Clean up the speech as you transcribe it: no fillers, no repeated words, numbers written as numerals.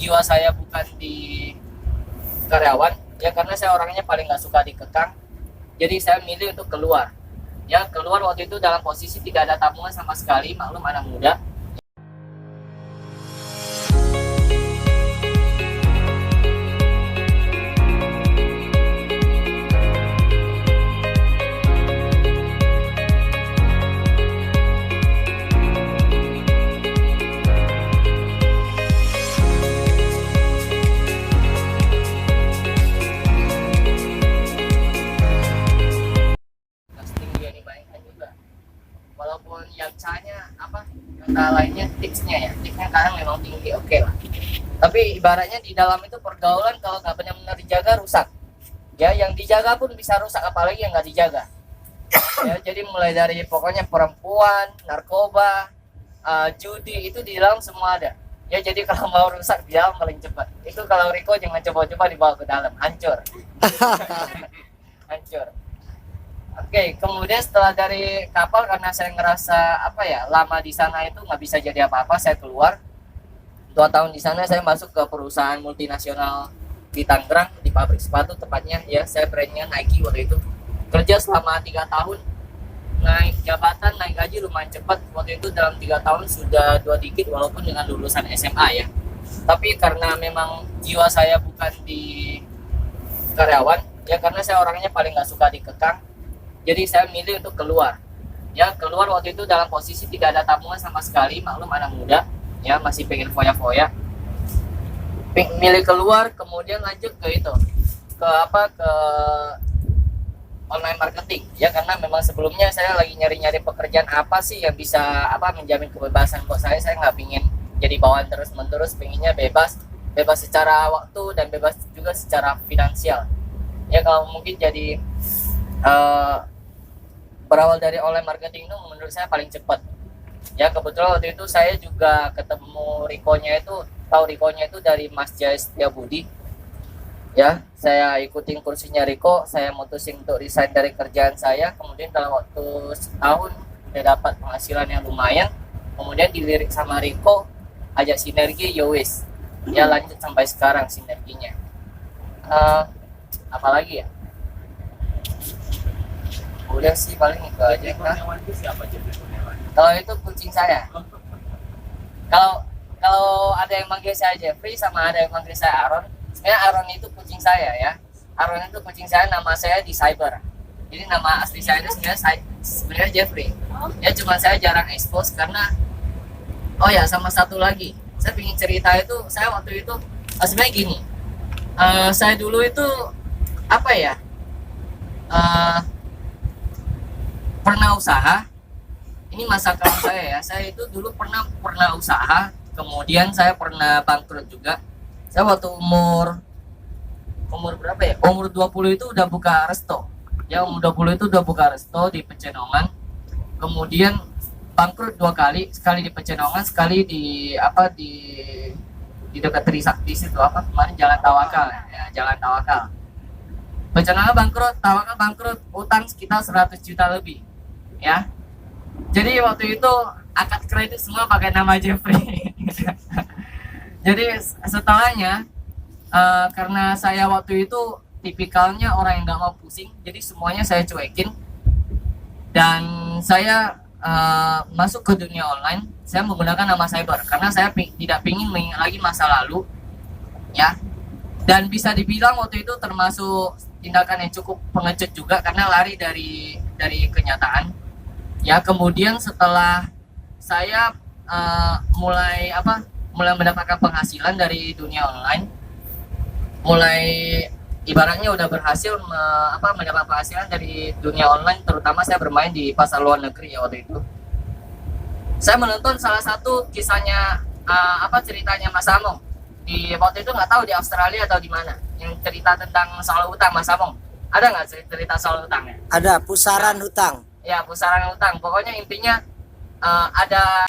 jiwa saya bukan di karyawan ya, karena saya orangnya paling nggak suka dikekang. Jadi saya milih untuk keluar ya, keluar waktu itu dalam posisi tidak ada tabungan sama sekali, maklum anak muda. Tinggi yang dibayangkan juga, walaupun yang C-nya apa, kata lainnya tipsnya kadang memang tinggi, oke lah, tapi ibaratnya di dalam itu pergaulan kalau nggak benar-benar dijaga rusak ya, yang dijaga pun bisa rusak apalagi yang nggak dijaga ya. Jadi mulai dari pokoknya perempuan, narkoba, judi, itu di dalam semua ada ya. Jadi kalau mau rusak di dalam paling cepat itu, kalau Riko jangan coba-coba dibawa ke dalam, hancur. Hancur. Oke, kemudian setelah dari kapal, karena saya ngerasa apa ya, lama di sana itu nggak bisa jadi apa-apa, saya keluar. 2 tahun di sana saya masuk ke perusahaan multinasional di Tangerang, di pabrik sepatu tepatnya ya. Saya brandnya Nike waktu itu. Kerja selama 3 tahun, naik jabatan, naik gaji lumayan cepat. Waktu itu dalam 3 tahun sudah 2 digit walaupun dengan lulusan SMA ya. Tapi karena memang jiwa saya bukan di karyawan ya, karena saya orangnya paling nggak suka dikekang. Jadi saya milih untuk keluar ya, keluar waktu itu dalam posisi tidak ada tabungan sama sekali, maklum anak muda ya, masih pengen foya-foya, milih keluar. Kemudian lanjut ke itu, ke online marketing ya, karena memang sebelumnya saya lagi nyari-nyari pekerjaan apa sih yang bisa menjamin kebebasan buat saya nggak pingin jadi bawaan terus-menerus, pengennya bebas secara waktu dan bebas juga secara finansial ya. Kalau mungkin jadi berawal dari online marketing itu menurut saya paling cepat ya. Kebetulan waktu itu saya juga ketemu Rikonya itu dari Mas Jaya Setiabudi ya. Saya ikutin kursinya Riko, saya mutusin untuk resign dari kerjaan saya. Kemudian dalam waktu setahun udah dapat penghasilan yang lumayan, kemudian dilirik sama Riko, ajak sinergi, yowis ya, lanjut sampai sekarang sinerginya. Apalagi ya, udah sih paling itu aja. Kalau itu kucing saya. Kalau ada yang manggil saya Jeffrey, sama ada yang manggil saya Aaron. Sebenarnya Aaron itu kucing saya ya. Aaron itu kucing saya, nama saya di cyber. Jadi nama asli saya itu sebenarnya Jeffrey. Ya cuma saya jarang expose karena, oh ya sama satu lagi, saya ingin cerita itu. Saya waktu itu sebenarnya gini, saya dulu itu apa ya, pernah usaha. Ini masa kelam saya ya. Saya itu dulu pernah usaha, kemudian saya pernah bangkrut juga. Saya waktu umur berapa ya? Umur 20 itu udah buka resto. Ya, umur 20 itu udah buka resto di Pecenongan. Kemudian bangkrut 2 kali, sekali di Pecenongan, sekali di dekat Trisakti situ, kemarin Jalan Tawakal ya, Jalan Tawakal. Pecenongan bangkrut, Tawakal bangkrut, utang sekitar 100 juta lebih. Ya, jadi waktu itu akad kredit semua pakai nama Jeffrey. Jadi setelahnya, karena saya waktu itu tipikalnya orang yang nggak mau pusing, jadi semuanya saya cuekin dan saya masuk ke dunia online. Saya menggunakan nama cyber karena saya tidak ingin mengingat lagi masa lalu, ya. Dan bisa dibilang waktu itu termasuk tindakan yang cukup pengecut juga karena lari dari kenyataan. Ya, kemudian setelah saya mulai mendapatkan penghasilan dari dunia online, mulai ibaratnya udah berhasil mendapat penghasilan dari dunia online, terutama saya bermain di pasar luar negeri ya waktu itu. Saya menonton salah satu kisahnya ceritanya Mas Among di waktu itu, nggak tahu di Australia atau di mana, yang cerita tentang soal utang. Mas Among, ada nggak cerita soal utangnya? Ada pusaran hutang. Ya, pusaran utang. Pokoknya intinya ada